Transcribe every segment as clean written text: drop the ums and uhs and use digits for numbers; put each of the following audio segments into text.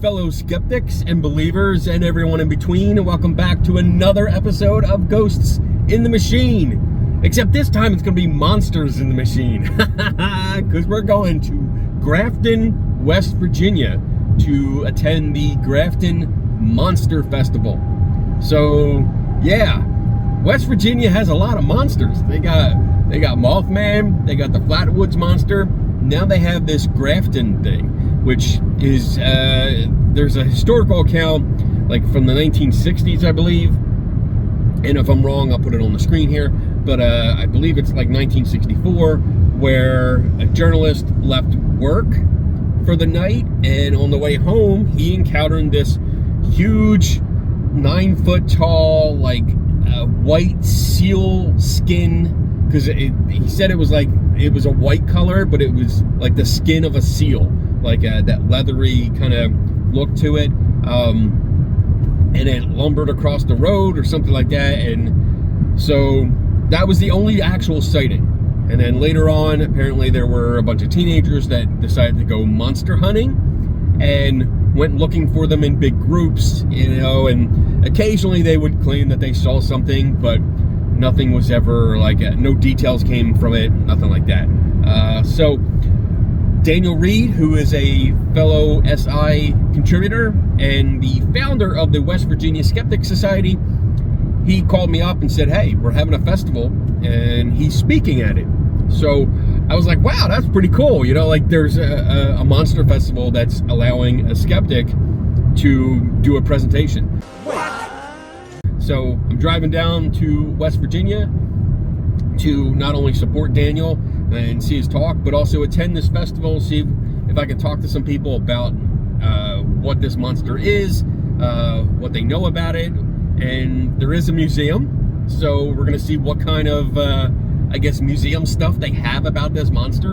fellow skeptics and believers and everyone in between, and welcome back to another episode of Ghosts in the Machine. Except this time it's going to be monsters in the machine, because we're going to Grafton, West Virginia to attend the Grafton Monster Festival. So yeah, West Virginia has a lot of monsters. They got Mothman, they got the Flatwoods Monster. Now they have this Grafton thing, which is there's a historical account like from the 1960s, I believe. And if I'm wrong, I'll put it on the screen here. But I believe it's like 1964, where a journalist left work for the night, and on the way home, he encountered this huge 9-foot tall, like white seal skin, because he said it was a white color, but it was like the skin of a seal, like that leathery kind of look to it. And it lumbered across the road or something like that. And so that was the only actual sighting. And then later on, apparently there were a bunch of teenagers that decided to go monster hunting and went looking for them in big groups, you know, and occasionally they would claim that they saw something, but nothing was ever no details came from it, nothing like that. So Daniel Reed, who is a fellow SI contributor and the founder of the West Virginia Skeptics Society, he called me up and said, hey, we're having a festival and he's speaking at it. So I was like, wow, that's pretty cool. You know, like there's a monster festival that's allowing a skeptic to do a presentation. What? So I'm driving down to West Virginia to not only support Daniel and see his talk, but also attend this festival, see if I can talk to some people about what this monster is, what they know about it. And there is a museum, so we're gonna see what kind of I guess museum stuff they have about this monster,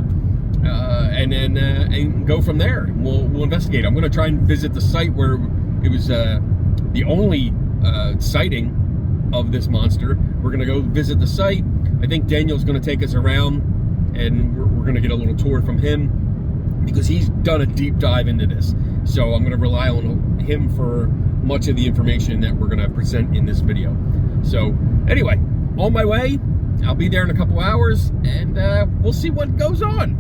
and then and go from there. We'll investigate. I'm gonna try and visit the site where it was the only sighting of this monster. We're gonna go visit the site. I think Daniel's gonna take us around, and we're gonna get a little tour from him, because he's done a deep dive into this. So I'm gonna rely on him for much of the information that we're gonna present in this video. So anyway, on my way, I'll be there in a couple hours, and we'll see what goes on.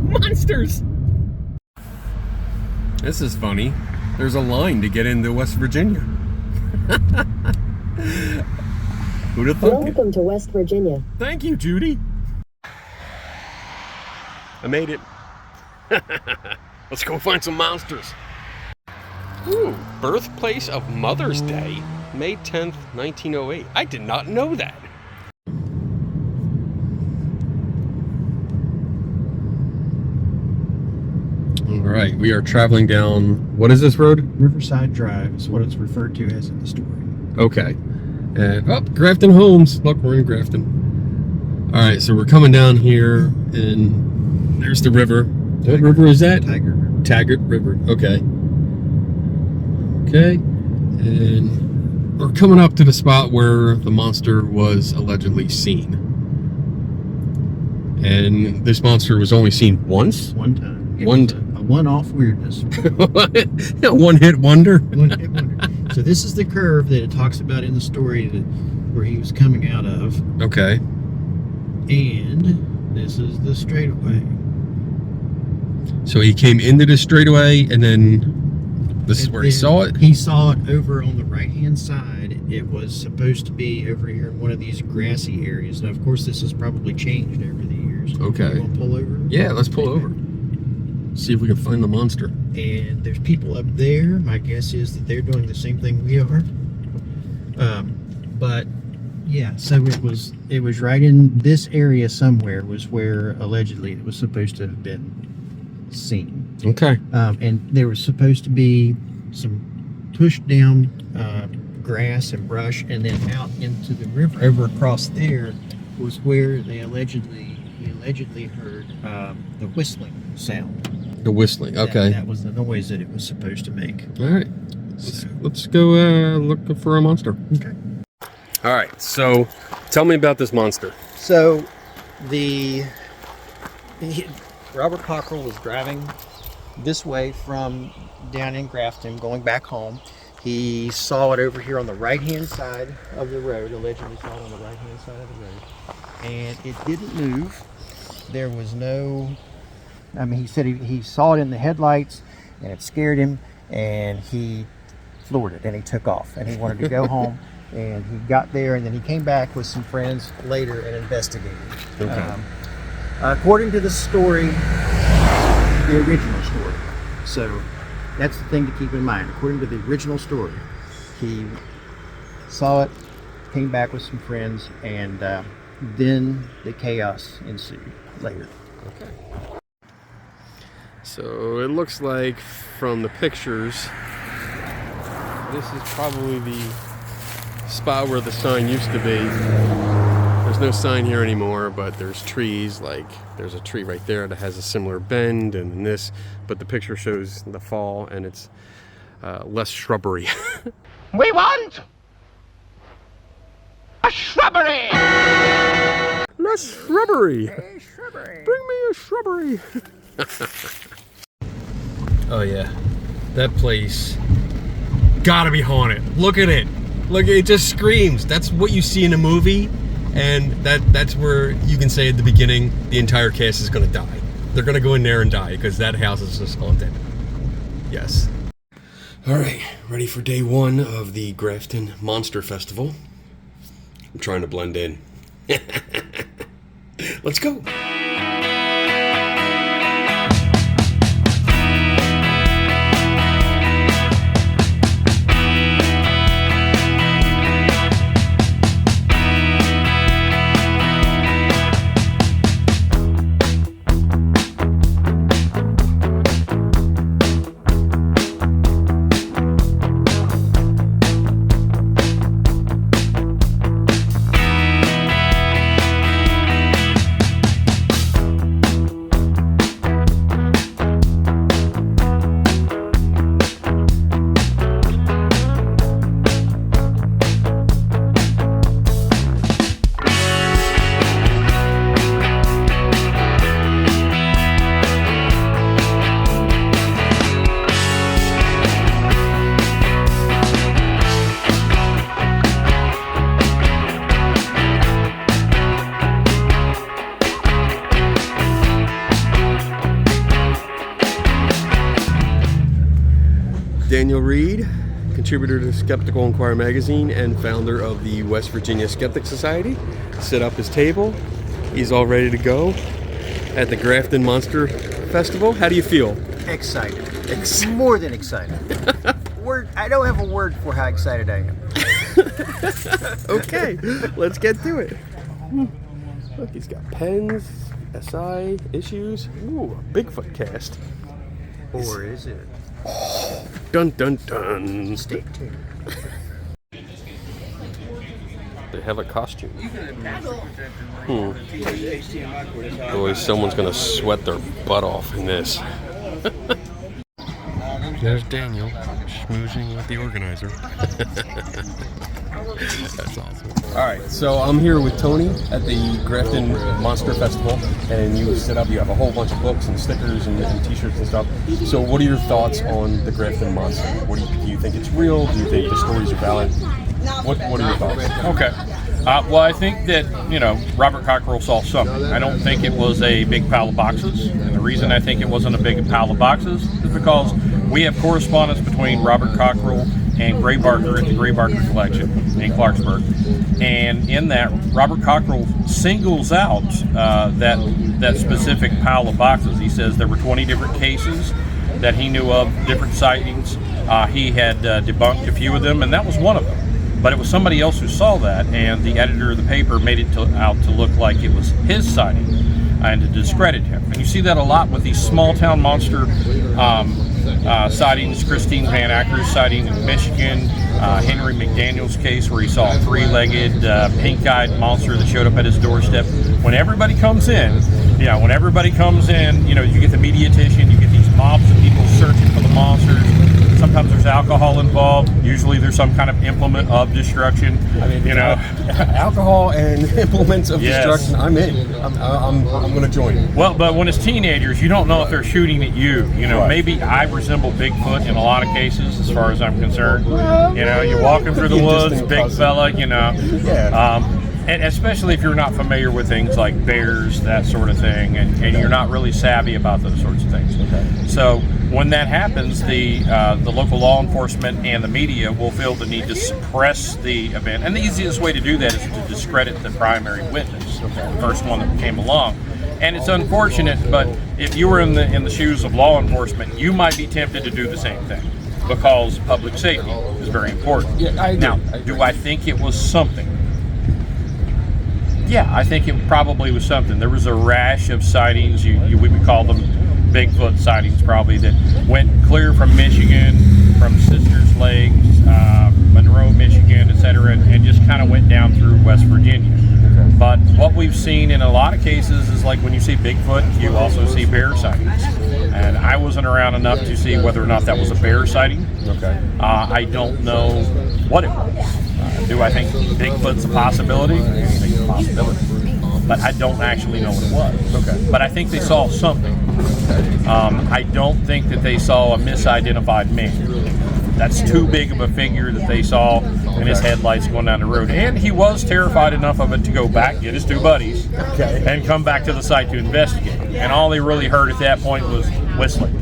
Monsters! This is funny. There's a line to get into West Virginia. Who'd have thunk it? Welcome to West Virginia. Thank you, Judy. I made it. Let's go find some monsters. Ooh, birthplace of Mother's Day, May 10th, 1908. I did not know that. All right, we are traveling down, what is this road? Riverside Drive is what it's referred to as in the story. Okay. And, Grafton Homes. Look, we're in Grafton. All right, so we're coming down here, and there's the river. What river is that? Taggart River. Taggart River, okay. Okay, and we're coming up to the spot where the monster was allegedly seen. And this monster was only seen once? One time. A one-off weirdness. One-hit wonder? One-hit wonder. So this is the curve that it talks about in the story where he was coming out of. Okay. And this is the straightaway. So he came into the straightaway, and then this is where he saw it? He saw it over on the right-hand side. It was supposed to be over here in one of these grassy areas. Now, of course, this has probably changed over the years. Okay. You want to pull over? Yeah, let's pull over. See if we can find the monster. And there's people up there. My guess is that they're doing the same thing we are. But yeah, so it was right in this area somewhere was where allegedly it was supposed to have been seen. Okay. And there was supposed to be some pushed down grass and brush, and then out into the river. Over across there was where he allegedly heard the whistling sound. The whistling, okay. That was the noise that it was supposed to make. All right. Let's go look for a monster. Okay. All right, so tell me about this monster. So Robert Cockrell was driving this way from down in Grafton, going back home. He saw it over here on the right-hand side of the road, allegedly saw it on the right-hand side of the road. And it didn't move. There was no, I mean, he said he saw it in the headlights and it scared him, and he floored it and he took off and he wanted to go home. And he got there, and then he came back with some friends later and investigated. Okay. According to the story, the original story. So that's the thing to keep in mind. According to the original story, he saw it, came back with some friends, and then the chaos ensued later. Okay. So it looks like from the pictures, this is probably the spot where the sign used to be. There's no sign here anymore, but there's trees. Like there's a tree right there that has a similar bend and this, but the picture shows the fall and it's less shrubbery. We want a shrubbery. Less shrubbery. Hey, shrubbery. Bring me a shrubbery. Oh yeah, that place gotta be haunted. Look at it. Look, it just screams. That's what you see in a movie, and that's where you can say at the beginning the entire cast is gonna die. They're gonna go in there and die because that house is just haunted. Yes. All right, ready for day one of the Grafton Monster Festival. I'm trying to blend in. Let's go. Daniel Reed, contributor to Skeptical Inquirer magazine and founder of the West Virginia Skeptics Society, set up his table. He's all ready to go at the Grafton Monster Festival. How do you feel? Excited. More than excited. I don't have a word for how excited I am. Okay, let's get to it. Look, he's got pens, SI, issues. Ooh, a Bigfoot cast. Or is it? Dun dun dun. Stay tuned. They have a costume. Boy, someone's gonna sweat their butt off in this. There's Daniel schmoozing with the organizer. That's awesome. All right, so I'm here with Tony at the Grafton Monster Festival, and you set up. You have a whole bunch of books and stickers and T-shirts and stuff. So, what are your thoughts on the Grafton Monster? What do you think it's real? Do you think the stories are valid? What are your thoughts? Okay. Well, I think that, Robert Cockrell saw something. I don't think it was a big pile of boxes. And the reason I think it wasn't a big pile of boxes is because we have correspondence between Robert Cockrell and Gray Barker at the Gray Barker Collection in Clarksburg. And in that, Robert Cockrell singles out that specific pile of boxes. He says there were 20 different cases that he knew of, different sightings. He had debunked a few of them, and that was one of them. But it was somebody else who saw that, and the editor of the paper made it out to look like it was his sighting and to discredit him. And you see that a lot with these small town monster sightings. Christine Van Acker's sighting in Michigan, Henry McDaniel's case where he saw a three-legged, pink-eyed monster that showed up at his doorstep. When everybody comes in, you get the media attention, you get these mobs of people searching for the monsters. Sometimes there's alcohol involved. Usually there's some kind of implement of destruction. I mean, you know, alcohol and implements of Yes. destruction. I'm in. I'm going to join. well, but when it's teenagers, you don't know if they're shooting at you. You know, Right. maybe I resemble Bigfoot in a lot of cases, as far as I'm concerned. You know, you're walking through the Could be a woods, distant big cousin. fella. You know, Yeah. and especially if you're not familiar with things like bears, that sort of thing, and you're not really savvy about those sorts of things. Okay. So when that happens, the local law enforcement and the media will feel the need to suppress the event. And the easiest way to do that is to discredit the primary witness, the first one that came along. And it's unfortunate, but if you were in the shoes of law enforcement, you might be tempted to do the same thing, because public safety is very important. Yeah, I agree. Now, I agree. do I think it was something? Yeah, I think it probably was something. There was a rash of sightings, we would call them Bigfoot sightings probably, that went clear from Michigan, from Sisters Lakes, Monroe, Michigan, etc., and just kind of went down through West Virginia. Okay. But what we've seen in a lot of cases is, like, when you see Bigfoot, you also see bear sightings. And I wasn't around enough to see whether or not that was a bear sighting. Okay. I don't know what it was. Do I think Bigfoot's a possibility? I think it's a possibility. But I don't actually know what it was. Okay. But I think they saw something. I don't think that they saw a misidentified man. That's too big of a figure that they saw in his headlights going down the road. And he was terrified enough of it to go back, get his two buddies, Okay. and come back to the site to investigate. And all they really heard at that point was whistling.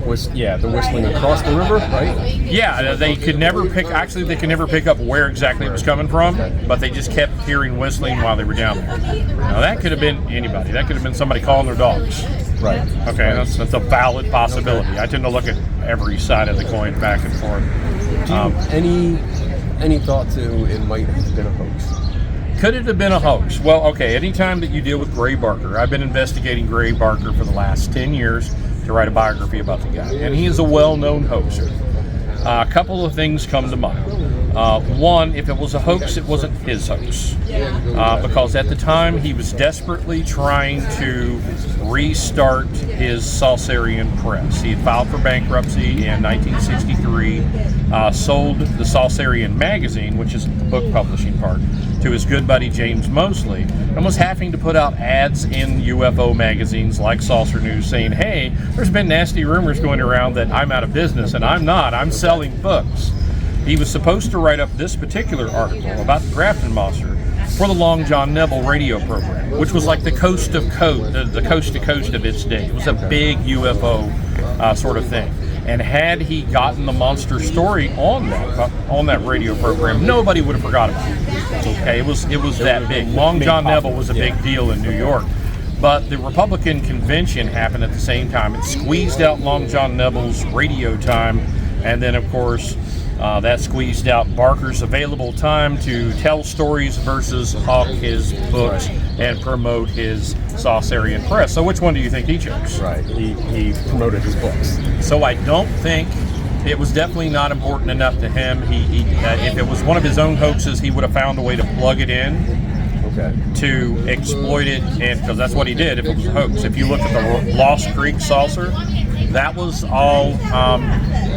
The whistling across the river, right? Yeah, they could never pick up where exactly it was coming from, but they just kept hearing whistling while they were down there. Now, that could have been anybody. That could have been somebody calling their dogs. Right. Okay, that's a valid possibility. I tend to look at every side of the coin back and forth. Any thought to it might have been a hoax? Could it have been a hoax? Well, okay, anytime that you deal with Gray Barker, I've been investigating Gray Barker for the last 10 years to write a biography about the guy, and he is a well-known hoaxer. A couple of things come to mind. One, if it was a hoax, it wasn't his hoax. Because at the time, he was desperately trying to restart his Saucerian press. He had filed for bankruptcy in 1963, sold the Saucerian magazine, which is the book publishing part, to his good buddy James Mosley, and was having to put out ads in UFO magazines like Saucer News saying, hey, there's been nasty rumors going around that I'm out of business, and I'm not. I'm selling books. He was supposed to write up this particular article about the Grafton Monster for the Long John Nebel radio program, which was like the coast to coast of its day. It was a big UFO sort of thing. And had he gotten the monster story on that radio program, nobody would have forgot about it. Okay, it was that big. Long John Nebel was a big deal in New York. But the Republican convention happened at the same time. It squeezed out Long John Nebel's radio time, and then, of course, that squeezed out Barker's available time to tell stories versus hawk his books and promote his Saucerian press. So which one do you think he chose? Right. He promoted his books. So I don't think it was definitely not important enough to him. If it was one of his own hoaxes, he would have found a way to plug it in. Okay. To exploit it, and because that's what he did if it was a hoax. If you look at the Lost Creek saucer, that was all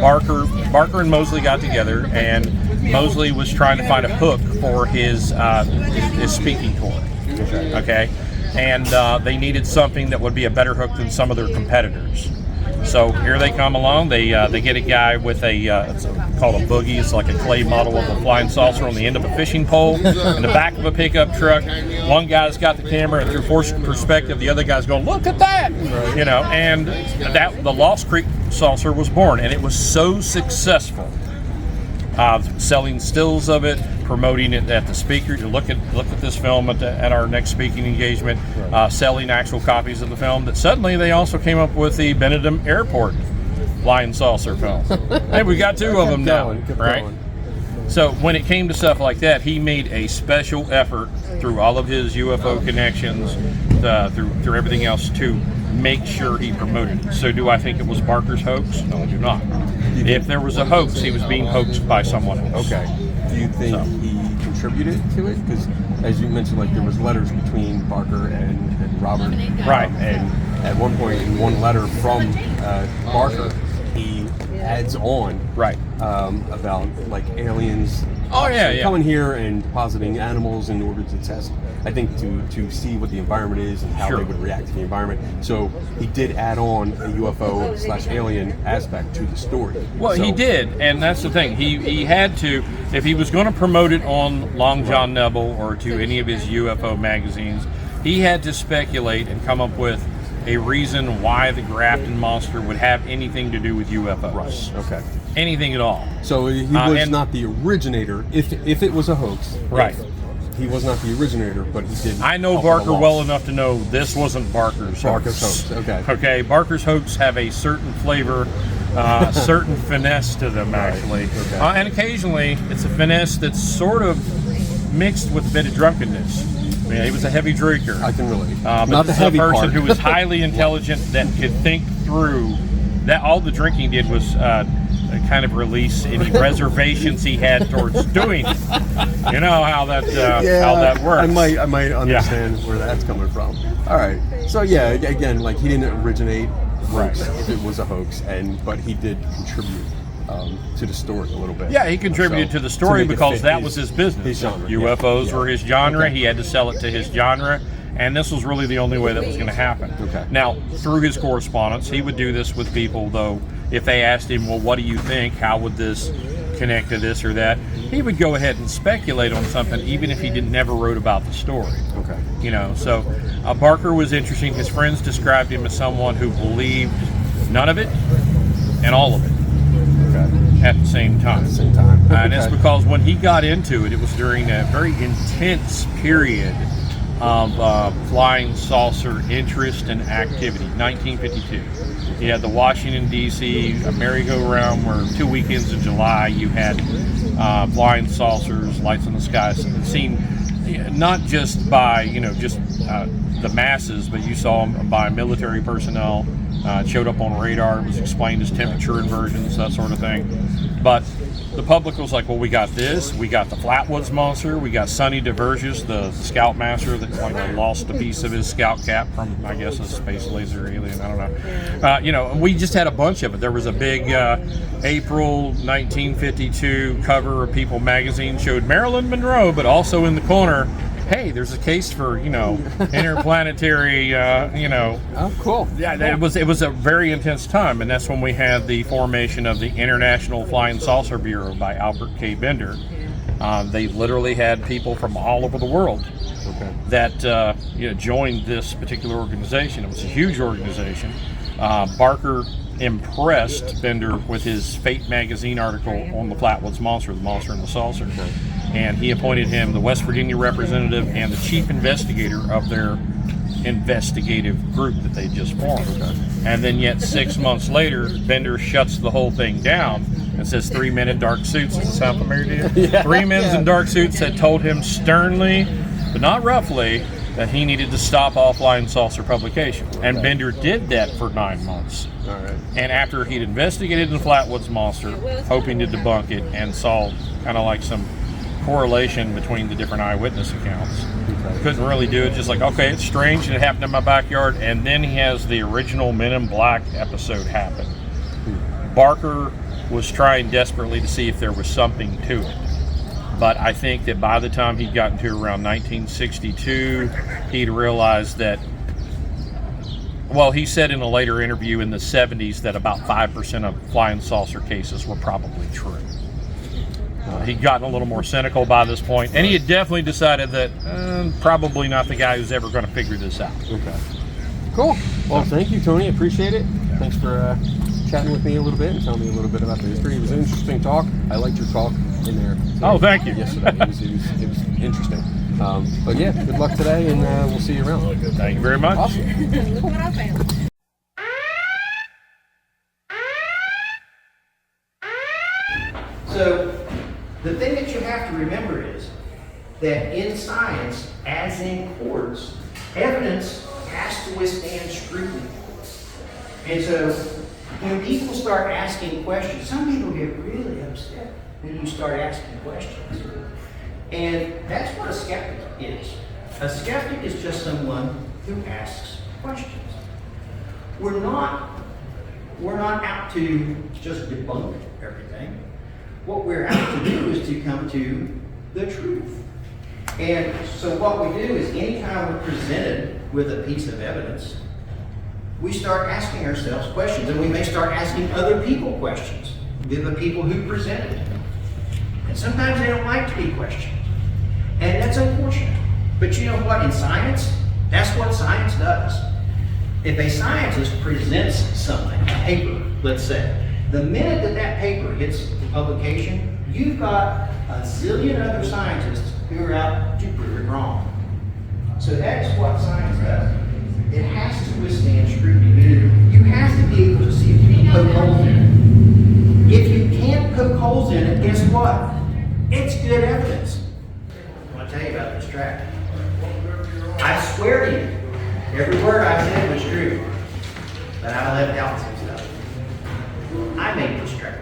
Barker and Mosley got together, and Mosley was trying to find a hook for his speaking tour. Okay, and they needed something that would be a better hook than some of their competitors. So here they come along. They get a guy with it's called a boogie. It's like a clay model of a flying saucer on the end of a fishing pole in the back of a pickup truck. One guy's got the camera, and through forced perspective, the other guy's going, "Look at that!" You know, and the Lost Creek saucer was born, and it was so successful. Selling stills of it, promoting it at the speaker. You look at this film at our next speaking engagement, selling actual copies of the film. That suddenly they also came up with the Benedum Airport flying saucer film. Hey, we got two of them now, right? So when it came to stuff like that, he made a special effort through all of his UFO connections, through everything else, to make sure he promoted it. So do I think it was Barker's hoax? No, I do not. If there was a hoax, he was being hoaxed by someone else. Okay. Do you think he contributed to it? Because, as you mentioned, like, there was letters between Barker and Robert. Right. And at one point, in one letter from Barker, he adds on Right. about like aliens coming here and depositing animals in order to test, I think, to see what the environment is and how they would react to the environment. So he did add on a UFO/alien aspect to the story. Well, he did, and that's the thing. He had to, if he was going to promote it on Long John Nebel or to any of his UFO magazines, he had to speculate and come up with a reason why the Grafton Monster would have anything to do with UFOs. Right. Okay. Anything at all. So he was not the originator. If it was a hoax, right? He was not the originator, but he did. I know Barker well enough to know this wasn't Barker's hoax. Okay. Okay. Barker's hoax have a certain flavor, a certain finesse to them, actually, Okay. And occasionally it's a finesse that's sort of mixed with a bit of drunkenness. I mean, he was a heavy drinker. I can relate. But not the this heavy is a person part. who was highly intelligent that could think through. That all the drinking did was kind of release any reservations he had towards doing it. You know how that how that works. I might understand where that's coming from. All right. So yeah, again, like he didn't originate hoax if it was a hoax, but he did contribute to the story a little bit. Yeah, he contributed to the story because that was his business. His genre. UFOs were his genre. He had to sell it to his genre. And this was really the only way that was going to happen. Okay. Now, through his correspondence, he would do this with people, though, if they asked him, well, what do you think? How would this connect to this or that? He would go ahead and speculate on something, even if he never wrote about the story. Okay. You know, so Barker was interesting. His friends described him as someone who believed none of it and all of it at the same time. And it's because when he got into it, it was during a very intense period of flying saucer interest and activity, 1952. You had the Washington, D.C. merry-go-round where 2 weekends in July you had flying saucers, lights in the sky, seen not just by, the masses, but you saw them by military personnel. It showed up on radar. It was explained as temperature inversions, that sort of thing. But the public was like, well, we got this. We got the Flatwoods Monster. We got Sonny DeVerges, the scoutmaster that lost a piece of his scout cap from, I guess, a space laser alien. I don't know. We just had a bunch of it. There was a big April 1952 cover of People magazine showed Marilyn Monroe, but also in the corner, hey, there's a case for, interplanetary, Oh, cool. Yeah, it was a very intense time, and that's when we had the formation of the International Flying Saucer Bureau by Albert K. Bender. They literally had people from all over the world that joined this particular organization. It was a huge organization. Barker impressed Bender with his Fate magazine article on the Flatwoods Monster, the Monster and the Saucer. And he appointed him the West Virginia representative and the chief investigator of their investigative group that they just formed. And then yet 6 months later, Bender shuts the whole thing down and says 3 men in dark suits. Does it sound familiar to you? Yeah. 3 men in dark suits had told him sternly, but not roughly, that he needed to stop all flying saucer publication. And Bender did that for 9 months. All right. And after he'd investigated the Flatwoods Monster, hoping to debunk it, and saw kind of like some correlation between the different eyewitness accounts. Couldn't really do it, just like, okay, it's strange and it happened in my backyard. And then he has the original Men in Black episode happen. Barker was trying desperately to see if there was something to it. But I think that by the time he'd gotten to around 1962, he'd realized that, well, he said in a later interview in the 70s that about 5% of flying saucer cases were probably true. He'd gotten a little more cynical by this point, and he had definitely decided that probably not the guy who's ever going to figure this out. Okay. Cool. Well, thank you, Tony. I appreciate it. Thanks for chatting with me a little bit and telling me a little bit about the history. It was an interesting talk. I liked your talk in there today. Oh, thank you. Yesterday. It was interesting. But yeah, good luck today, and we'll see you around. Thank you very much. Awesome. Look what I found. So, the thing that you have to remember is that in science, as in courts, evidence has to withstand scrutiny. And so, when people start asking questions, some people get really upset when you start asking questions. And that's what a skeptic is. A skeptic is just someone who asks questions. We're not we're not out to just debunk everything. What we're out to do is to come to the truth. And so what we do is anytime we're presented with a piece of evidence, we start asking ourselves questions, and we may start asking other people questions, the people who presented. And sometimes they don't like to be questioned. And that's unfortunate. But you know what, in science, that's what science does. If a scientist presents something, a paper, let's say, the minute that that paper hits publication, you've got a zillion other scientists who are out to prove it wrong. So that is what science does. It has to withstand scrutiny. You have to be able to see if you can poke holes in it. If you can't poke holes in it, guess what? It's good evidence. I want to tell you about this track. I swear to you, every word I said was true, but I left out some stuff. I made this track.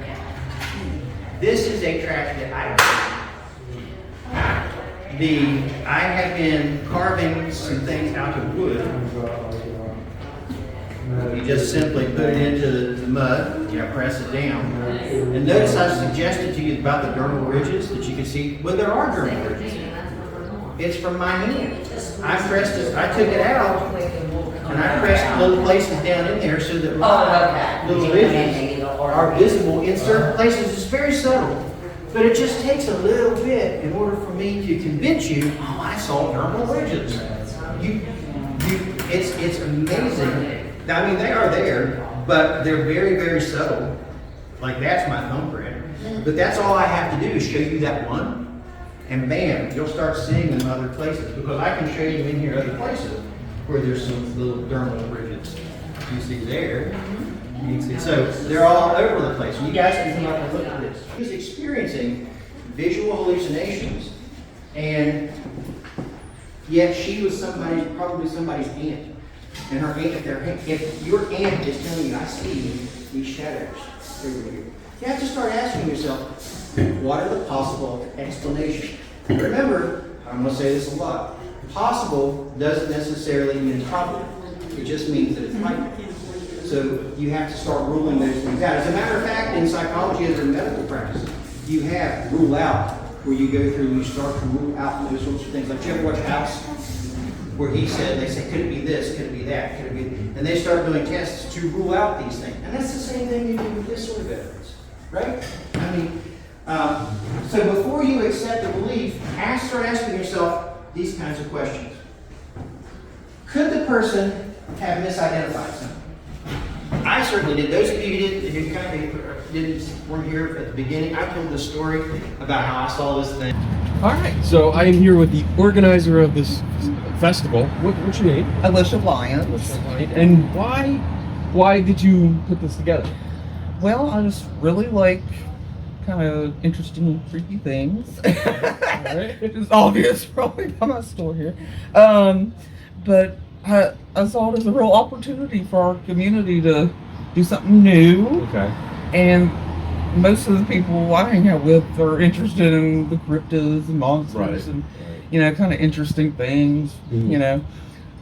This is a track that I have been carving some things out of wood. You just simply put it into the mud, press it down. And notice I suggested to you about the dermal ridges that you can see. Well, there are dermal ridges. It's from my hand. I took it out, and I pressed little places down in there so that my little ridges are visible in certain places. It's very subtle. But it just takes a little bit in order for me to convince you, oh, I saw dermal ridges. It's amazing. I mean, they are there, but they're very, very subtle. Like that's my thumbprint. But that's all I have to do is show you that one, and bam, you'll start seeing them other places. Because I can show you in here other places where there's some little dermal ridges. You see there. So they're all over the place. You guys can come up and look at this. He was experiencing visual hallucinations, and yet she was probably somebody's aunt. And her aunt, if your aunt is telling you, I see these shadows over here, you have to start asking yourself, what are the possible explanations? Remember, I'm going to say this a lot. Possible doesn't necessarily mean probable. It just means that it's likely. So you have to start ruling those things out. As a matter of fact, in psychology as in medical practice, you have rule out, where you go through and you start to rule out those sorts of things. Like, you ever watch House? Where they say, could it be this, could it be that, could it be... And they start doing tests to rule out these things. And that's the same thing you do with this sort of evidence, right? I mean, so before you accept a belief, start asking yourself these kinds of questions. Could the person have misidentified something? I certainly did. Those of you who weren't here at the beginning, I told this story about how I saw this thing. All right, so I am here with the organizer of this festival. What's your name? Alicia Lyons. And why did you put this together? Well, I just really like kind of interesting, freaky things. Right. It's obvious probably by my store here. But I saw it as a real opportunity for our community to do something new. Okay. And most of the people I hang out with are interested in the cryptids and monsters and, kind of interesting things,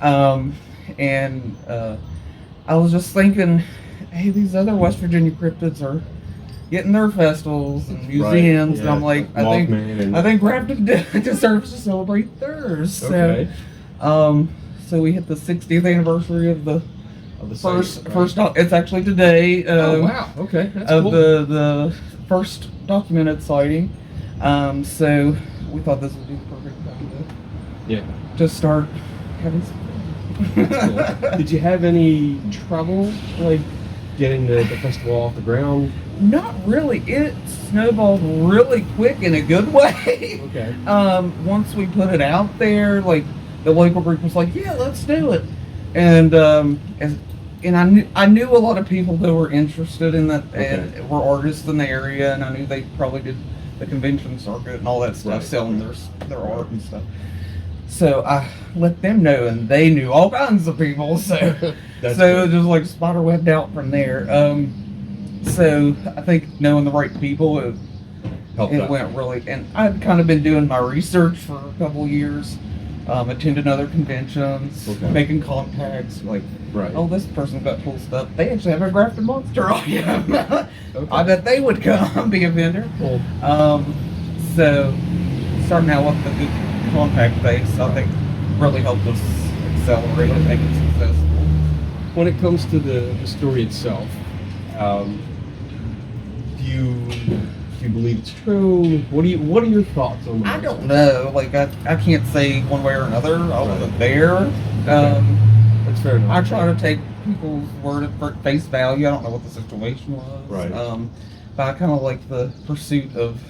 And I was just thinking, hey, these other West Virginia cryptids are getting their festivals and museums. And I'm like, I think Grafton deserves to celebrate theirs. Okay. So we hit the 60th anniversary of the first. It's actually today. Oh wow! Okay, that's of cool. the first documented sighting. So we thought this would be the perfect time to start having some fun. That's cool. Did you have any trouble like getting the festival off the ground? Not really. It snowballed really quick in a good way. Okay. Once we put it out there, like the local group was like, "Yeah, let's do it," and I knew a lot of people that were interested in that and were artists in the area, and I knew they probably did the convention circuit and all that stuff, selling their art and stuff. So I let them know, and they knew all kinds of people. So it just like spider webbed out from there. So I think knowing the right people, it went really. And I'd kind of been doing my research for a couple of years attending other conventions, Okay. making contacts. Like, Right. oh, this person's got cool stuff. They actually have a Grafton Monster on them. Okay. I bet they would come be a vendor. Cool. So starting out with the good contact base, I think really helped us accelerate and make it successful. When it comes to the story itself, do you believe it's true? What are your thoughts on that? I don't know. Like, I can't say one way or another. I wasn't there. That's fair enough. I try to take people's word at face value. I don't know what the situation was. Right. But I kind of like the pursuit of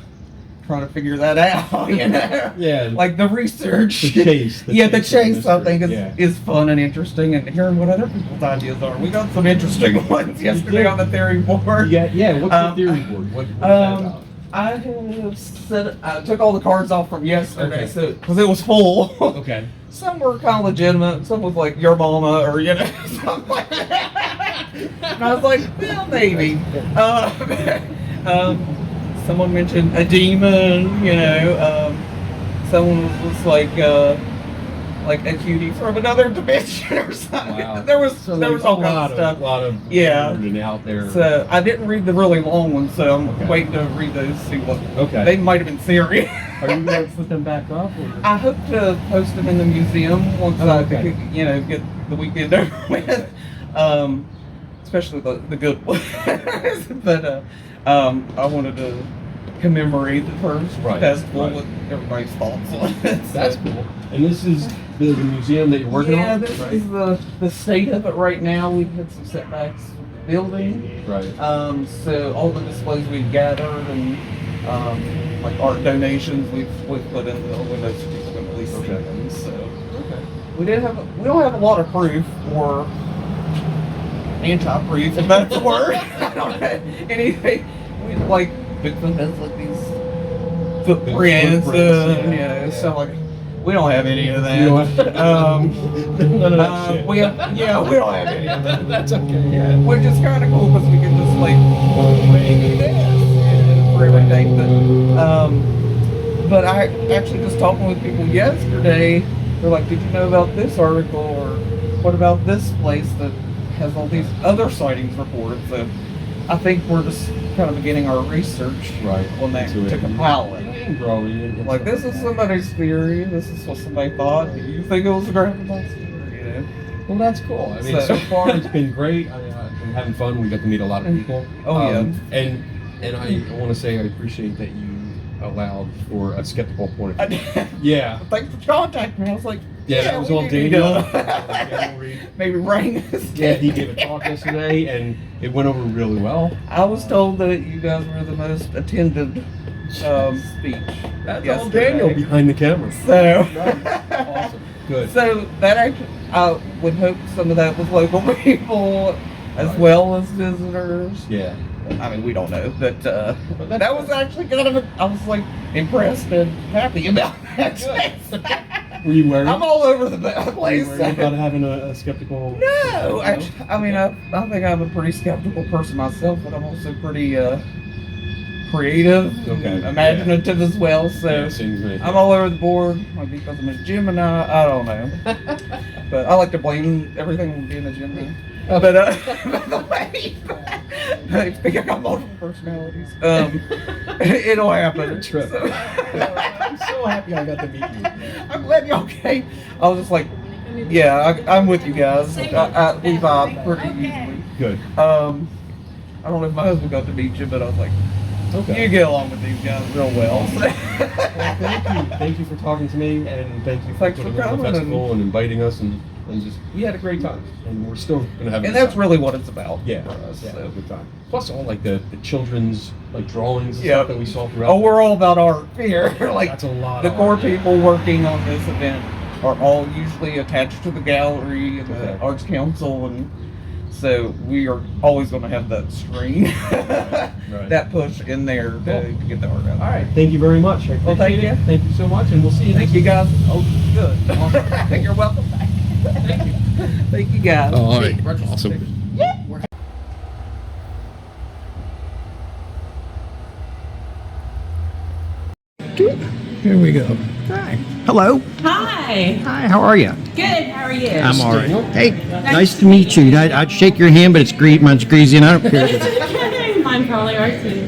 trying to figure that out. You know? Yeah. Like the research. The chase. The chase I think Yeah. is fun and interesting, and hearing what other people's ideas are. We got some interesting ones yesterday on the theory board. Yeah. What's the theory board? What's that about? I took all the cards off from yesterday, Okay. so because it was full. Okay. Some were kind of legitimate. Some was like your mama, or something like that. And I was like, well, maybe. Someone mentioned a demon. Someone was like a cutie from another dimension or something. Wow. There was all kinds of stuff. A lot of Yeah. nerd out there. So I didn't read the really long ones, so I'm Okay. waiting to read those. See what Okay. they might have been serious. Are you going to put them back up? Or? I hope to post them in the museum once I Okay. get the weekend over with. Especially the good ones. But I wanted to commemorate the first festival with everybody's thoughts on it. That's cool. And this is the museum that you're working on? Yeah, this is the state of it right now. We've had some setbacks with the building. Right. So all the displays we've gathered and like art donations we've put in the windows so people can really see them. So we don't have a lot of proof or anti-proof, if that's a word. I don't know anything. We like Bigfoot has like these footprints, stuff like. We don't have any of that. None of that shit. We don't have any of that. That's okay. Yeah. Which is kind of cool because we can just like maybe this for everything. But I actually just talking with people yesterday. They're like, "Did you know about this article?" Or "What about this place that has all these other sightings reported?" So I think we're just kind of beginning our research on that to compile it. Like, this is somebody's theory. This is what somebody thought. Do you think it was a Grafton Monster? Well, that's cool. I mean, so far it's been great. I've been having fun. We got to meet a lot of people. And I want to say I appreciate that you allowed for a skeptical point of view. Yeah. Thanks for contacting me. I was like, that was all Daniel. Maybe ring this. Yeah, he gave a talk yesterday, and it went over really well. I was told that you guys were the most attended speech. That's all Daniel behind the camera. So Awesome. Good. So that I would hope some of that was local people as well as visitors. Yeah. I mean, we don't know, but that was actually kind of I was like impressed and happy about that. Were you worried? I'm all over the place. Were you worried about having a skeptical? No, actually, I mean, I think I'm a pretty skeptical person myself, but I'm also pretty creative, imaginative as well. So I'm all over the board. Maybe because I'm a Gemini, I don't know. But I like to blame everything on being a Gemini. But by the way, I think I got multiple personalities. It'll happen. So, I'm so happy I got to meet you. I'm glad you're okay. I was just like, yeah, I'm with you guys. We vibe pretty easily. Good. I don't know if my husband got to meet you, but I was like, you get along with these guys real well. Well, thank you for talking to me, and thank you for putting on the festival and inviting us, and just we had a great time, and we're still gonna have. And that's really what it's about. Yeah, for us. yeah, So. a good time. Plus, all like the children's like drawings and stuff that we saw throughout. Oh, we're all about art here. Like that's a lot. The core people working on this event are all usually attached to the gallery and the Arts Council, and so we are always going to have that string, that push in there to get the art out. All right, thank you very much. I appreciate it. Thank you so much, and we'll see you. Thank you guys. Oh, good. Awesome. You're welcome back. Thank you. Thank you guys. Oh, all right. Awesome. Here we go. Hi. Hello. Hi. Hi, how are you? Good. How are you? I'm all right. Hey, nice to meet you. I'd shake your hand, but mine's greasy, and I don't care. Okay. Mine probably are too.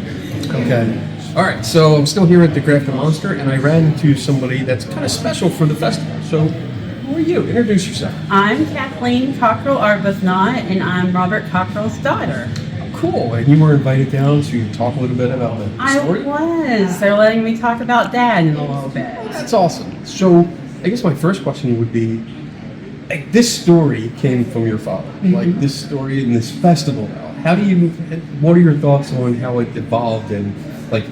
Okay. All right, so I'm still here at the Grafton Monster, and I ran into somebody that's kind of special for the festival. So, who are you? Introduce yourself. I'm Kathleen Cockrell Arbuthnot, and I'm Robert Cockrell's daughter. Cool. And you were invited down to talk a little bit about the story? I was. They're letting me talk about Dad in a little bit. That's awesome. So, I guess my first question would be, like, this story came from your father. Like, this story in this festival now. What are your thoughts on how it evolved? And, like,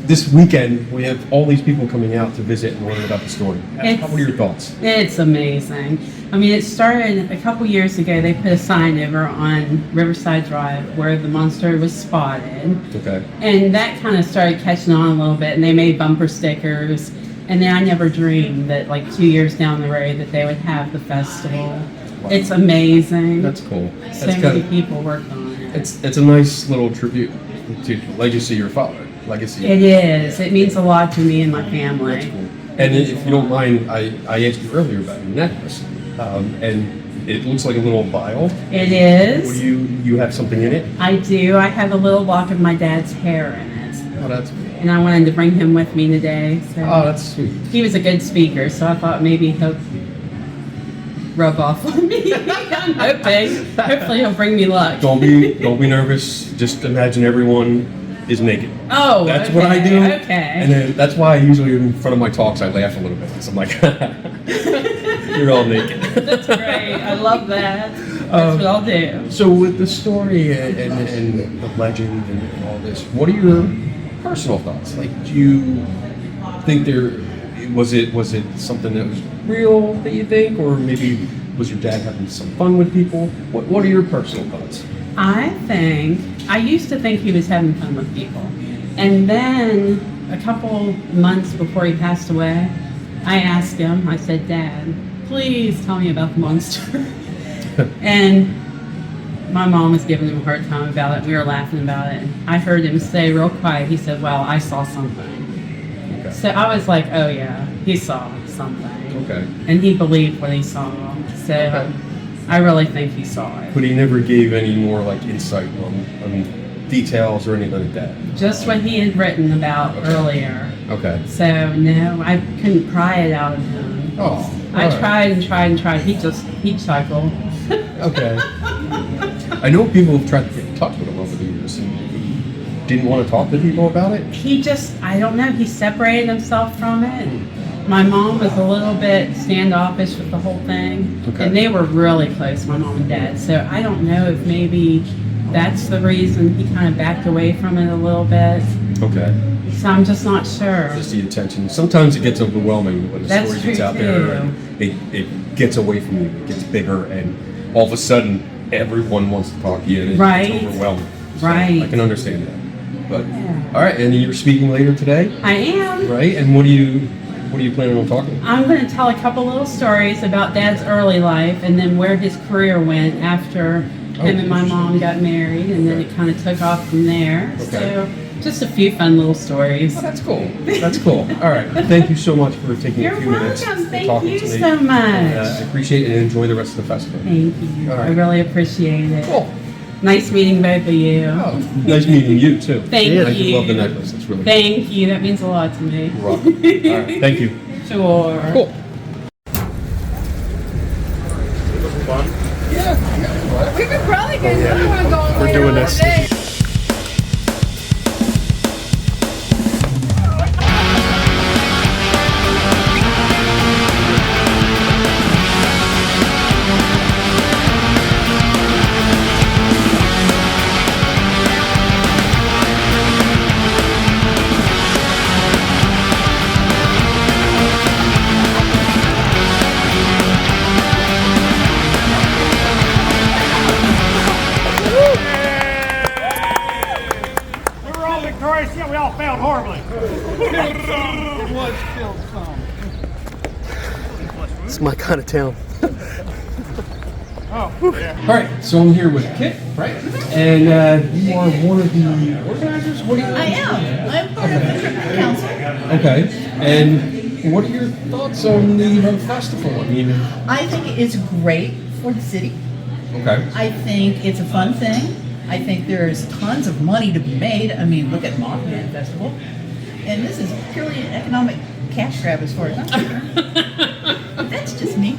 this weekend, we have all these people coming out to visit and learn about the story. What are your thoughts? It's amazing. I mean, it started a couple years ago. They put a sign over on Riverside Drive where the monster was spotted. Okay. And that kind of started catching on a little bit, and they made bumper stickers. And then I never dreamed that, like, 2 years down the road, that they would have the festival. Wow. It's amazing. That's cool. So many people worked on it. It's a nice little tribute to the legacy of your father. Legacy. It is. It means a lot to me and my family. That's cool. And if you don't mind, I asked you earlier about your necklace, and it looks like a little vial. It is. What you have something in it? I do. I have a little lock of my dad's hair in it. Oh, that's cool. And I wanted to bring him with me today. So Oh, that's sweet. he was a good speaker, so I thought maybe he'll rub off on me. I'm hoping. Hopefully he'll bring me luck. Don't be nervous. Just imagine everyone is naked. Oh, That's okay, what I do. Okay. And then that's why I usually in front of my talks I laugh a little bit. So I'm like, you're all naked. That's great. I love that. That's what I'll do. So with the story and the legend and all this, what are your personal thoughts? Like, do you think was it something that was real that you think, or maybe was your dad having some fun with people? What are your personal thoughts? I used to think he was having fun with people. And then a couple months before he passed away, I asked him, I said, Dad, please tell me about the monster. And my mom was giving him a hard time about it. We were laughing about it. I heard him say real quiet, he said, well, I saw something. Okay. So I was like, oh yeah, he saw something. Okay. And he believed what he saw. So Okay. I really think he saw it. But he never gave any more like insight on details or anything like that. Just what he had written about earlier. Okay. So no, I couldn't pry it out of him. Oh. I all right. tried and tried and tried. He chuckled. Okay. I know people have tried to get in touch with him over the years, and he didn't want to talk to people about it. I don't know, he separated himself from it. My mom was a little bit standoffish with the whole thing. Okay. And they were really close, my mom and dad. So I don't know if maybe that's the reason he kind of backed away from it a little bit. Okay. So I'm just not sure. Just the attention. Sometimes it gets overwhelming when the That's story gets true, out there. too. And it gets away from you. It gets bigger, and all of a sudden, everyone wants to talk to you, and it's Right. overwhelming. So Right. I can understand that. But Yeah. all right, and you're speaking later today, I am. right? And what are you planning on talking about? I'm going to tell a couple little stories about Dad's early life and then where his career went after him and my mom got married, and then it kind of took off from there. Okay. So just a few fun little stories. Oh, that's cool. That's cool. All right. Thank you so much for taking You're a few minutes welcome. and Thank talking you to me. so much. And, I appreciate it, and enjoy the rest of the festival. Thank you. All right. I really appreciate it. Cool. Nice meeting both of you. Oh, nice meeting you too. Thank I you. do love the necklace. It's really Thank you. That means a lot to me. cool. Rock. All right. Thank you. Sure. Cool. We could probably get another one going later doing on this. today. Yeah, we all failed horribly. It's my kind of town. Oh, yeah. All right, so I'm here with Kit, right? And you are one of the organizers. What do you? I am. I'm part of the trip council. Okay, and What are your thoughts on the festival? I mean, I think it's great for the city. okay. I think it's a fun thing. I think there's tons of money to be made. I mean, look at Mothman Festival. And this is purely an economic cash grab as far as I'm concerned. But that's just me.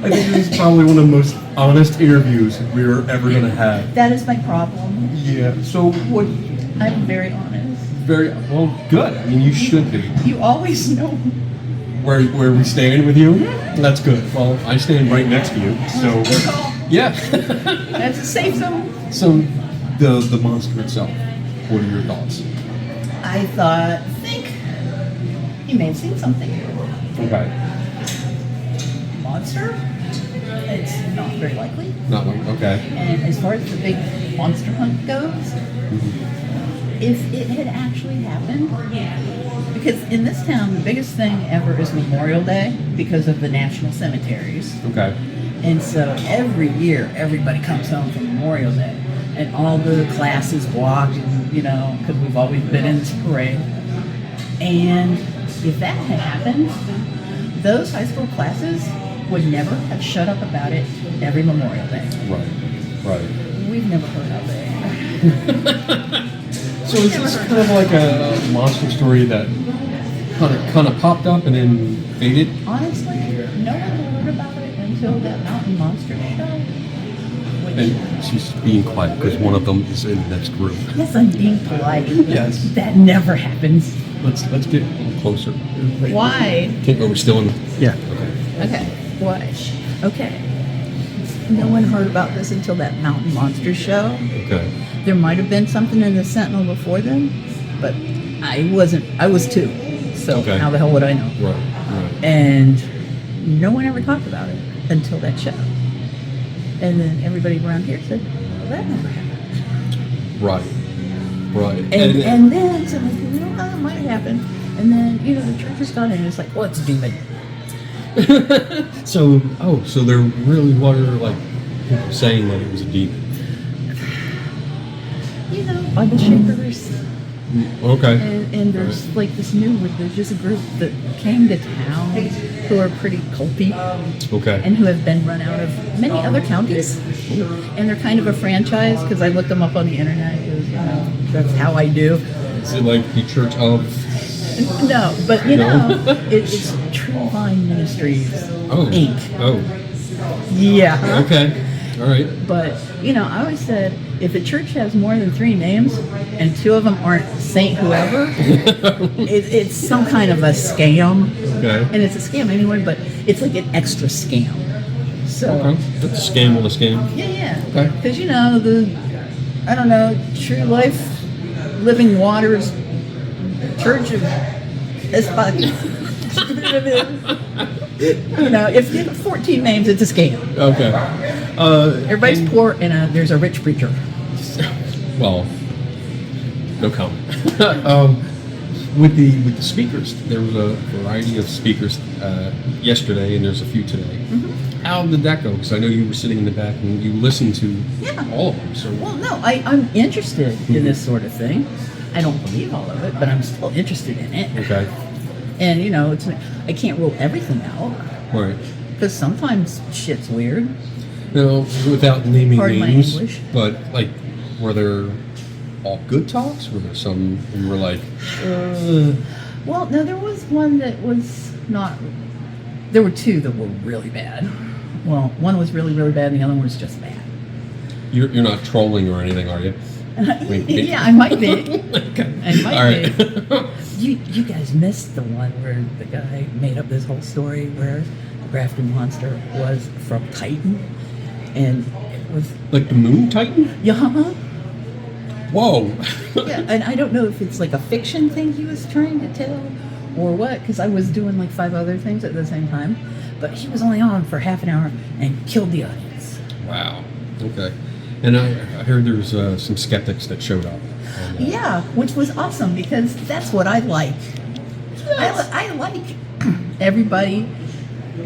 I think this is probably one of the most honest interviews we're ever going to have. That is my problem. Yeah. So what? I'm very honest. Very well. Good. I mean, you should be. You always know. Where we stand with you? That's good. Well, I stand right next to you, so Good call. yeah. That's a safe zone. So the monster itself. What are your thoughts? I think he may have seen something. Okay. Monster? It's not very likely. Not like okay. And as far as the big monster hunt goes, if it had actually happened, because in this town, the biggest thing ever is Memorial Day because of the national cemeteries. Okay. And so every year, everybody comes home for Memorial Day. And all the classes walk, and, because we've always been in this parade. And if that had happened, those high school classes would never have shut up about it every Memorial Day. Right. We've never heard of it. So is this kind of like a monster story that kind of popped up and then faded? Honestly, no one heard about it until that Mountain Monster show. And she's being quiet because one of them is in the next room. Yes, I'm being polite. Yes. That never happens. Let's get a little closer. Why? Are we still in? Yeah. Okay. Why? Okay. No one heard about this until that Mountain Monster show. Okay. There might have been something in the Sentinel before then, but I wasn't. I was 2. So Okay. how the hell would I know? Right. And no one ever talked about it until that show. And then everybody around here said, well, that never happened. Right. And then so like, it might have happened. And then, the churches got in and it's like, well, it's a demon. So there really were like people saying that it was a demon. Bible shakers. Okay. And there's like there's just a group that came to town who are pretty culty. Okay. And who have been run out of many other counties. And they're kind of a franchise because I looked them up on the internet. That's how I do. Is it like the Church of? No, but it's True Vine Ministries Inc. Oh. Yeah. Okay. All right. But I always said if a church has more than 3 names and 2 of them aren't Saint whoever, it's some kind of a scam. Okay. And it's a scam anyway, but it's like an extra scam. So. Okay. That's a scam with a scam. Yeah. Okay. Because True Life Living Waters Church of if you have 14 names, it's a scam. Okay. Everybody's poor, and there's a rich preacher. Well, no comment. With the speakers, there was a variety of speakers yesterday, and there's a few today. How did that go? Because I know you were sitting in the back and you listened to all of them. So. Well, no, I'm interested in this sort of thing. I don't believe all of it, but I'm still interested in it. Okay. And I can't rule everything out. Right. Because sometimes shit's weird. No, without naming Pardon my names, English. but like, were there all good talks? Were there some you were like, Well, no, there was one that was not. There were 2 that were really bad. Well, one was really, really bad, and the other one was just bad. You're not trolling or anything, are you? Yeah, I might be. Okay. I might All right. be. You guys missed the one where the guy made up this whole story where the Grafton Monster was from Titan, and it was Like the Moon Titan? yeah. Whoa. Yeah, and I don't know if it's like a fiction thing he was trying to tell or what, because I was doing like 5 other things at the same time. But he was only on for half an hour and killed the audience. Wow. Okay. And I heard there was some skeptics that showed up. Yeah, which was awesome because that's what I like. I like everybody.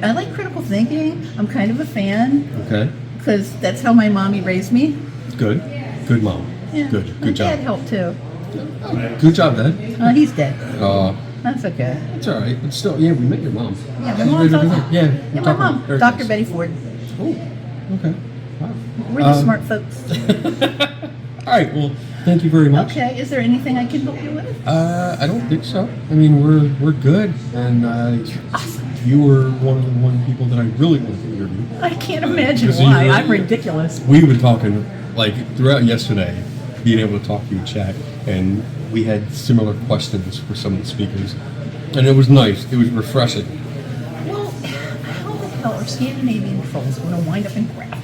I like critical thinking. I'm kind of a fan. Okay. Because that's how my mommy raised me. Good. Good mom. Yeah. Good My job. dad helped too. Good job, Dad. He's dead. I That's okay. It's all right. But still, yeah, we met your mom. Yeah, my mom's awesome. Yeah, Yeah, my mom, very Dr. nice. Betty Ford. Oh, okay. Wow. We're the smart folks. All right. Well, thank you very much. Okay, is there anything I can help you with? I don't think so. I mean, we're good, and you were one of the people that I really wanted to interview. I can't imagine Because why. you're- I'm ridiculous. We've been talking like throughout yesterday, being able to talk to you, chat, and we had similar questions for some of the speakers, and it was nice. It was refreshing. Well, how the hell are Scandinavian trolls going to wind up in Grafton?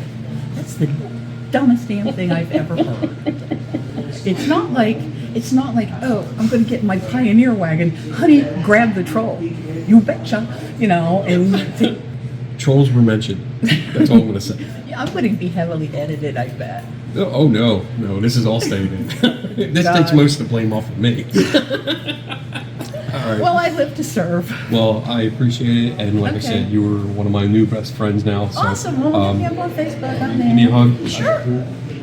That's the dumbest damn thing I've ever heard. It's not like, oh, I'm going to get in my Pioneer wagon. Honey, grab the troll. You betcha. You know, and Trolls were mentioned. That's all I'm going to say. yeah, I'm going to be heavily edited, I bet. Oh no, this is all staying in. This takes most of the blame off of me. All right. Well, I live to serve. Well, I appreciate it, and like I Okay. said, you were one of my new best friends now. So, Awesome. Well, hit me up on Facebook. I'm give me a there. hug. Sure.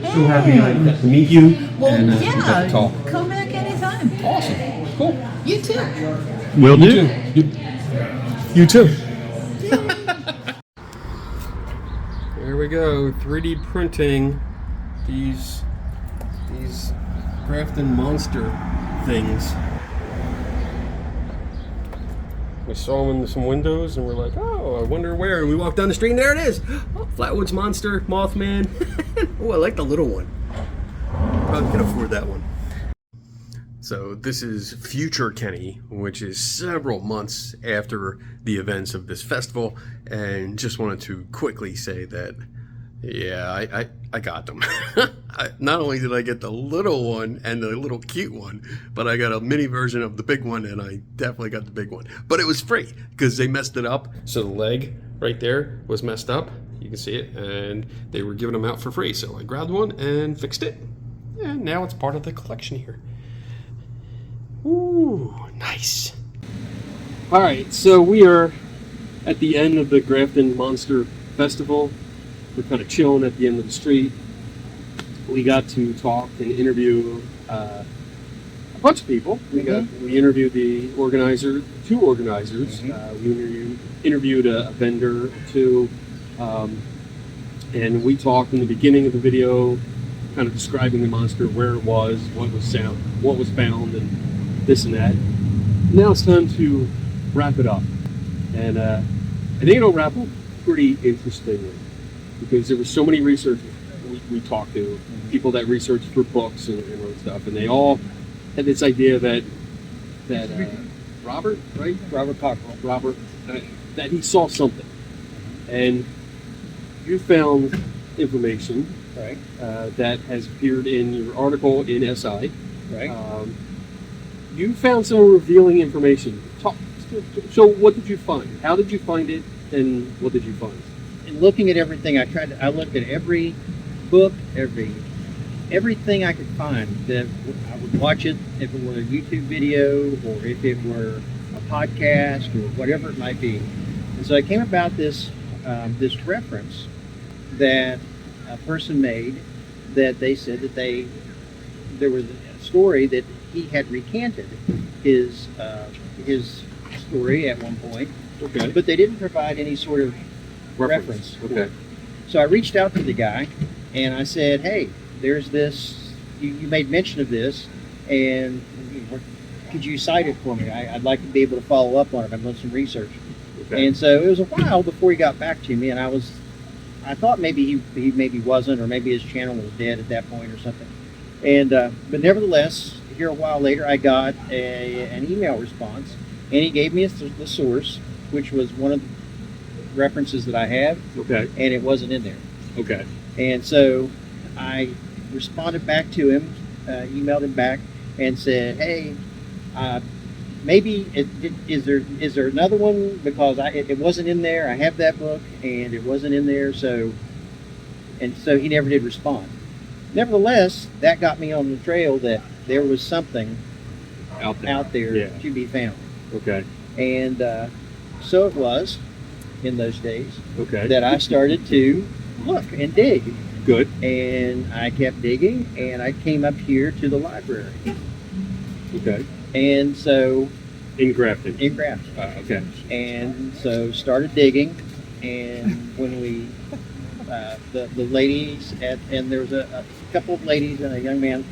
So happy I got to meet you Well, and we got yeah. to talk. Come back anytime. Awesome. Cool. You too. Will do. You too. There we go. 3D printing these Grafton Monster things. We saw them in some windows and we're like, oh, I wonder where. And we walked down the street and there it is. Oh, Flatwoods Monster, Mothman. Oh, I like the little one. Probably can afford that one. So this is Future Kenny, which is several months after the events of this festival, and just wanted to quickly say that, yeah, I got them. Not only did I get the little one and the little cute one, but I got a mini version of the big one, and I definitely got the big one. But it was free, because they messed it up, so the leg right there was messed up. You can see it, and they were giving them out for free, so I grabbed one and fixed it, and now it's part of the collection here. Ooh, nice. All right, so we are at the end of the Grafton Monster Festival. We're kind of chilling at the end of the street. We got to talk and interview a bunch of people. We interviewed the organizer, two organizers. We interviewed a vendor or two, and we talked in the beginning of the video, kind of describing the monster, where it was, what was found, and this and that. Now it's time to wrap it up, and I think it'll wrap up pretty interestingly, because there were so many researchers we talked to, people that researched for books and wrote stuff, and they all had this idea that Robert Cockrell, that he saw something, and you found information that has appeared in your article in SI. You found some revealing information. So what did you find? How did you find it, and what did you find? In looking at everything, I looked at every book, everything I could find. That I would watch it, if it were a YouTube video or if it were a podcast or whatever it might be. And so I came about this reference that a person made, that they said that there was a story that he had recanted his story at one point, but they didn't provide any sort of reference. So I reached out to the guy and I said, hey, there's this, you made mention of this, and could you cite it for me? I'd like to be able to follow up on it. I've done some research. And so it was a while before he got back to me, and I thought maybe he maybe wasn't, or maybe his channel was dead at that point or something. And but nevertheless, here a while later, I got an email response, and he gave me the source, which was one of the references that I have, and it wasn't in there. And so I responded back to him, emailed him back, and said, hey, maybe is there another one, because it wasn't in there. I have that book, and it wasn't in there. So he never did respond. Nevertheless, that got me on the trail that there was something out there to be found. And so it was in those days that I started to look and dig. And I kept digging, and I came up here to the library. And so In Grafton. in Grafton. Okay. And so started digging, and when we the ladies and there was a couple of ladies and a young man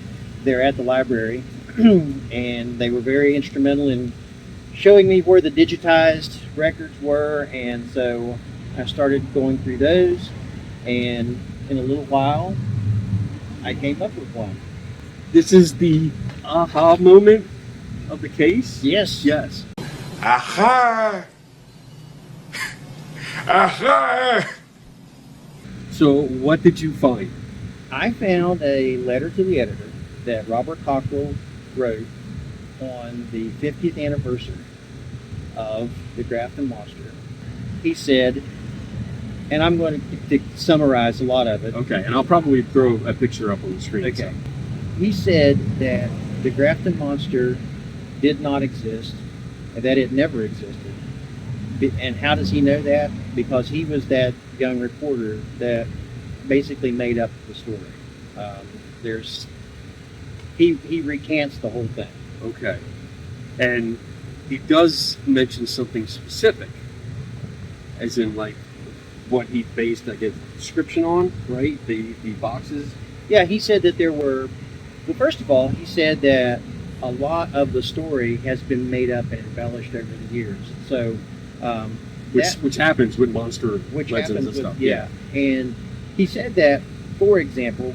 there at the library, and they were very instrumental in showing me where the digitized records were, and so I started going through those, and in a little while I came up with one. This is the aha moment of the case? Yes. Yes. Aha! Aha! So what did you find? I found a letter to the editor that Robert Cockrell wrote on the 50th anniversary of the Grafton Monster. He said, and I'm going to summarize a lot of it. Okay, and I'll probably throw a picture up on the screen. Okay. He said that the Grafton Monster did not exist, and that it never existed. And how does he know that? Because he was that young reporter that basically made up the story. He recants the whole thing. Okay. And he does mention something specific, as in like what he based, I guess, description on, right? The boxes. Yeah, he said that there were. Well, first of all, he said that a lot of the story has been made up and embellished over the years. So, which happens with monster which legends happens and with, stuff. yeah. And he said that, for example,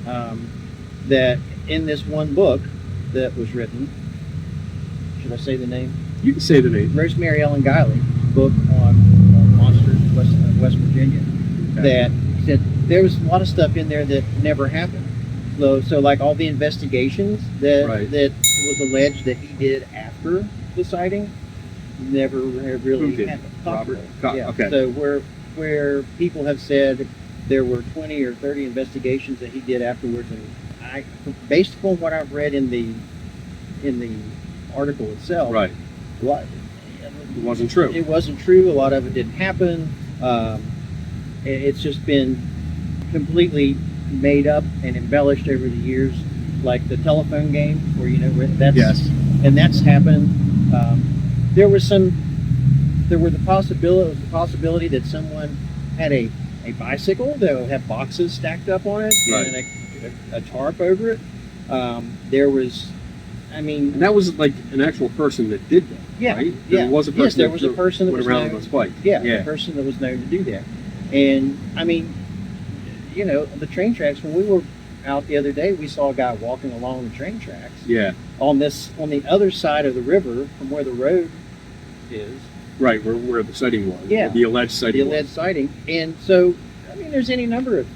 that in this one book that was written, should I say the name? You can say the name. Rosemary Ellen Guiley book on monsters, West Virginia. Okay. That he said there was a lot of stuff in there that never happened. So like all the investigations that was alleged that he did after the sighting never really happened. Robert. Yeah. Okay. So where people have said there were 20 or 30 investigations that he did afterwards, and based upon what I've read in the article itself, Right. What, It wasn't true. it wasn't true. A lot of it didn't happen. It's just been completely made up and embellished over the years, like the telephone game, where that's Yes. and that's happened. There was the possibility that someone had a bicycle that would have boxes stacked up on it and a tarp over it. There was, And that was like an actual person that did that. yeah, Right? yeah. There was a person. Yes, there was a person that went was around known, with a spike. yeah, a person that was known to do that. And the train tracks, when we were out the other day, we saw a guy walking along the train tracks Yeah. on the other side of the river from where the road is. Right. Where the sighting was. Yeah. The alleged sighting. The alleged sighting. And so, there's any number of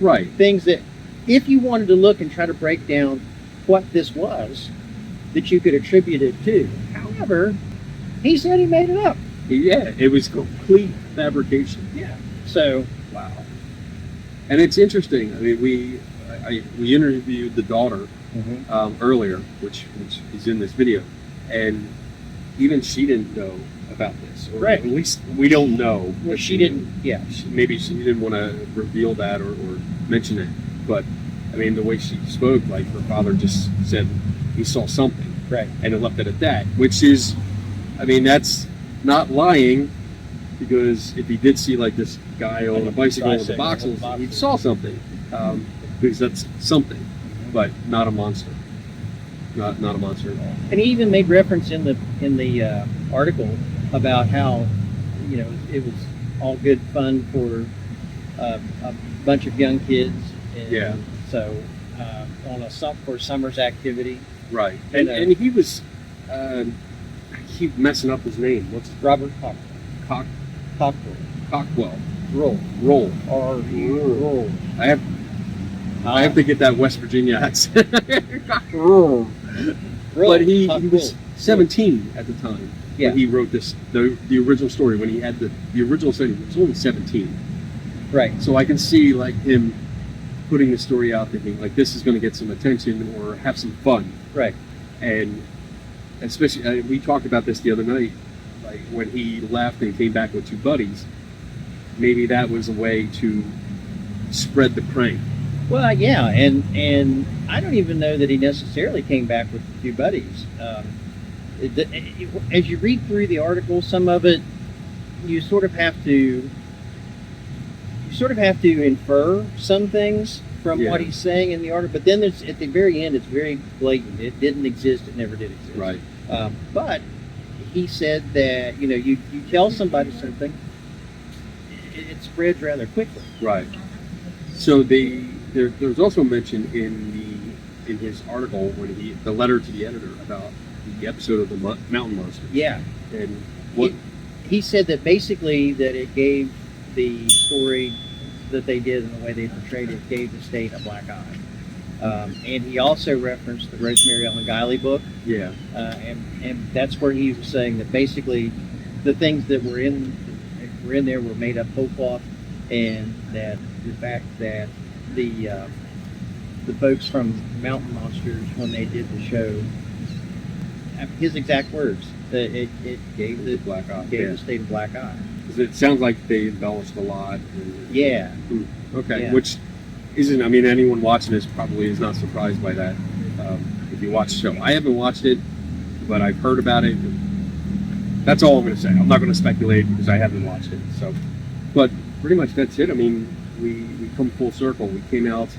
Right. things that, if you wanted to look and try to break down what this was, that you could attribute it to. However, he said he made it up. Yeah. It was complete fabrication. Yeah. So, Wow. And it's interesting. I mean, we interviewed the daughter earlier, which is in this video, and even she didn't know about this. Or Right. At least we don't know. well, that she didn't. Yeah. Maybe she didn't want to reveal that or mention it. But I mean, the way she spoke, like her father just said he saw something, Right. and it left it at that. Which is, that's not lying, because if he did see like this guy on a bicycle with the boxes, he saw something, because that's something, but not a monster. Not a monster at all. And he even made reference in the article about how it was all good fun for a bunch of young kids. And Yeah. So for summer's activity. Right. And, And he was, I keep messing up his name. What's Robert Cockrell. Cockwell. Roll. Roll. I have to get that West Virginia accent. Roll. But he was 17 at the time Yeah. when he wrote this, the original story. When he had the original setting, he was only 17. Right. So I can see like him putting the story out, thinking like this is going to get some attention or have some fun. Right. And especially, we talked about this the other night, like when he left and came back with two buddies. Maybe that was a way to spread the prank. Well, yeah, and I don't even know that he necessarily came back with a few buddies. As you read through the article, some of it you sort of have to infer some things from what he's saying in the article. But then there's, at the very end, it's very blatant. It didn't exist. It never did exist. Right. But he said that you tell somebody something, it spreads rather quickly. Right. So there's also mention in his article when the letter to the editor about the episode of the Mountain Monster. Yeah. And what he said that basically that it gave the story that they did and the way they portrayed it gave the state a black eye. And he also referenced the Rosemary Ellen Guiley book. Yeah. And that's where he was saying that basically the things that were in there were made up whole cloth, and that the fact that the folks from Mountain Monsters, when they did the show, his exact words, that it gave the black eye. Gave the state a black eye. Because it sounds like they embellished a lot. Yeah. Okay. Yeah. Which isn't. I mean, anyone watching this probably is not surprised by that. If you watch the show, I haven't watched it, but I've heard about it. That's all I'm going to say. I'm not going to speculate because I haven't watched it. So, but pretty much that's it. I mean, we come full circle. We came out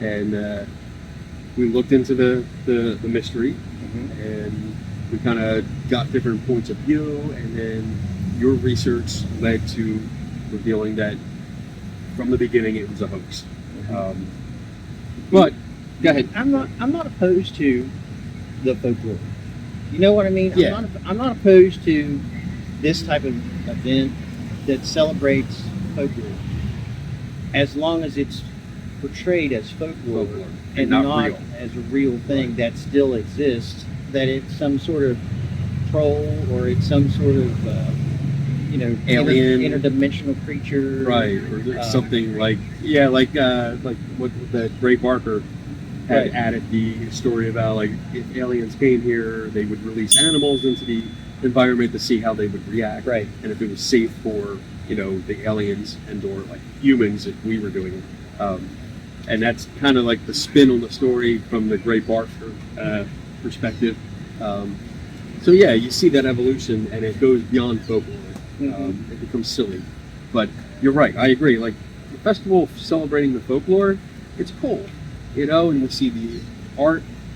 and we looked into the mystery, and we kind of got different points of view, and then your research led to revealing that from the beginning it was a hoax. But go ahead. I'm not opposed to the folklore. You know what I mean? Yeah. I'm not opposed to this type of event that celebrates folklore, as long as it's portrayed as folklore and not real. as a real thing that still exists. That it's some sort of troll, or it's some sort of Alien. interdimensional creature, Right, or something like what that Ray Barker had Right. added the story about, like, if aliens came here, they would release animals into the environment to see how they would react, Right. and if it was safe for the aliens and or like humans if we were doing it. And that's kind of like the spin on the story from the Ray Barker perspective. So yeah, you see that evolution, and it goes beyond folklore. It becomes silly. But you're right, I agree. Like, the festival celebrating the folklore, it's cool, and we see the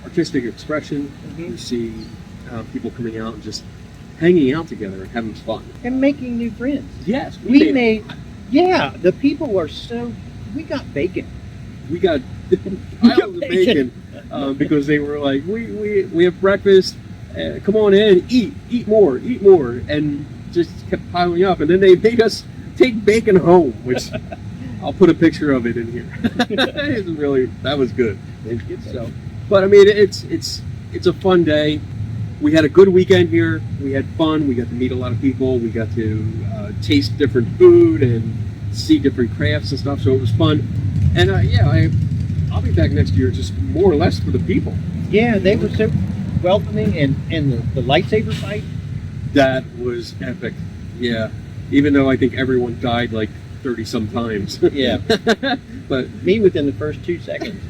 artistic expression. We see people coming out and just hanging out together and having fun. and making new friends. Yes, We made, the people are we got bacon. we got piles of bacon because they were like, we have breakfast, come on in, eat more, and just kept piling up, and then they made us take bacon home, which I'll put a picture of it in here. That was good. So, but I mean, it's a fun day. We had a good weekend here. We had fun. We got to meet a lot of people. We got to taste different food and see different crafts and stuff. So it was fun. And I'll be back next year, just more or less for the people. Yeah, they were so welcoming, and the lightsaber fight. That was epic. Yeah. Even though I think everyone died like 30 some times. Yeah. But Me within the first 2 seconds.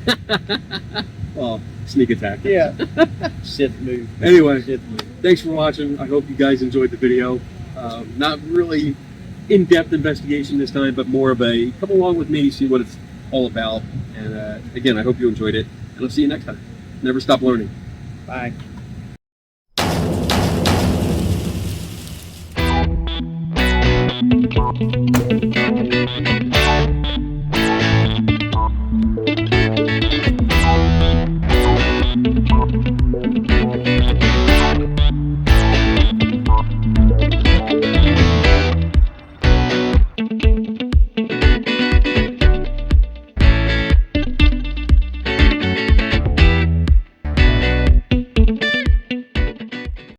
well, sneak attack. Yeah. Sith move. Anyway, Sith move. thanks for watching. I hope you guys enjoyed the video. Not really in-depth investigation this time, but more of a come along with me, see what it's all about. And again, I hope you enjoyed it. And I'll see you next time. Never stop learning. Bye.